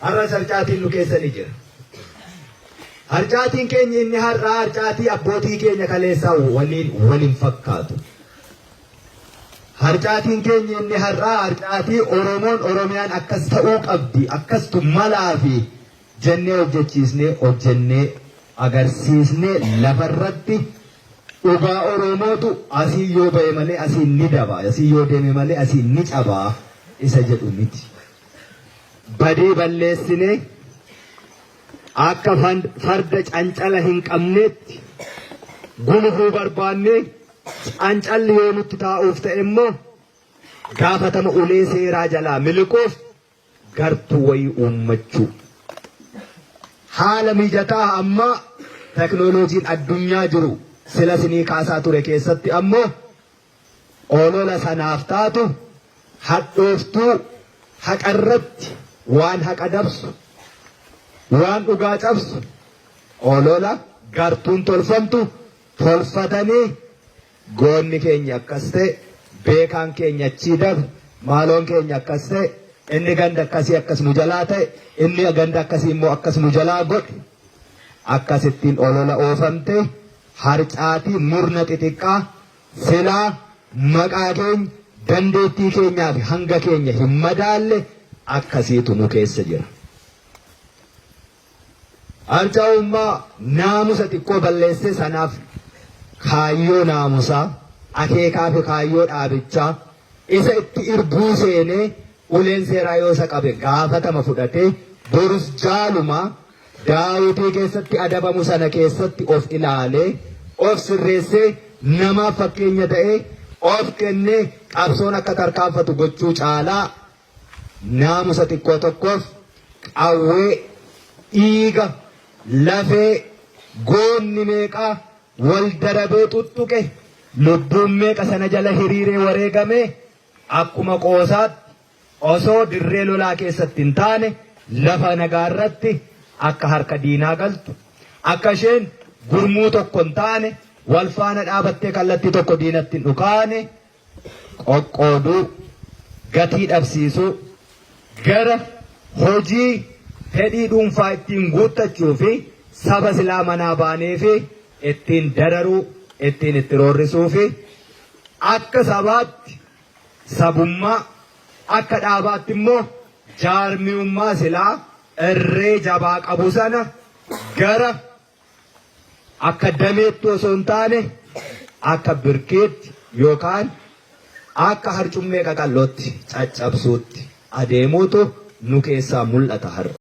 har'a harcaatiin nu keessa ni jira. Harcaatiin keenya inni har'aa harcaatii abbootii keenya kaleessaa waliin fakkaatu. Harcaatiin keenya inni har'aa harcaatii Oromiyaan akkas ta'uu qabdi, akkastu malaa fi jennee hojjennee agarsiisnee lafarratti dhugaa Oromootu asii yoo ba'e malee asii ni daba, asii yoo deeme malee asii ni cabaa isa jedhu miti. Badii balleessinee akka farda cancala hin qabneetti gulufuu barbaannee cancalli yoo nutti taa'uuf ta'e immoo gaafatama ulee seeraa jalaa miliquuf gartuu wayii uummachuu. Haala mijataa amma teknooloojiin addunyaa jiru sila sinii kaasaa ture keessatti ammoo olola sanaaf taatu hadhooftuu haqarratti waan haqa dabsu waan dhugaa cabsu olola gartuun tolfamtu tolfatanii goonni keenya akkas ta'e beekaan keenya achii dabre maaloon keenya akkas ta'e inni ganda akkasii akkas nu jalaa ta'e inni ganda akkasii immoo akkas nu jalaa godhe akkasittiin olola oofamte harcaatii murna xixiqqaa silaa maqaa keenya dandeettii keenyaa fi hanga keenya hin madaalle akkasiitu nu keessa jira. Harcaa'ummaa naamusa xiqqoo balleesse sanaaf kaayyoo naamusaa akeekaa fi kaayyoo dhaabichaa isa itti irbuu seenee uleen seeraa yoo isa qabe gaafatama fudhatee borus jaalumaa Daawitii keessatti adabamu sana keessatti of ilaalee of sirreessee namaaf fakkeenya ta'ee of kennee qabsoon akka tarkaanfatu gochuu caalaa naamusa xiqqoo tokkoof qawwee dhiiga lafee goonni meeqaa wal darabee tuttuqe lubbuun meeqa sana jala hiriiree wareegamee akkuma qoosaatti osoo dirree lolaa keessatti hin taane lafa nagaarratti akka harka diinaa galtu akka isheen gurmuu tokko hin taane wal faana dhaabattee kallattii tokko diinatti hin dhukaane qoqqooduu gatii dhabsiisuu gara hojii fedhii dhuunfaa ittiin guuttachuu fi saba silaa manaa baanee fi ittiin dararuu ittiin itti roorrisuu fi akka sabaatti sabummaa akka dhaabaatti immoo jaarmiyummaa silaa irree jabaa qabu sana gara akka dameetti osoo hin taane akka birkeetti yookaan akka harcummee qaqallootti caccabsuutti adeemuutu nu keessaa mul'ata har'a.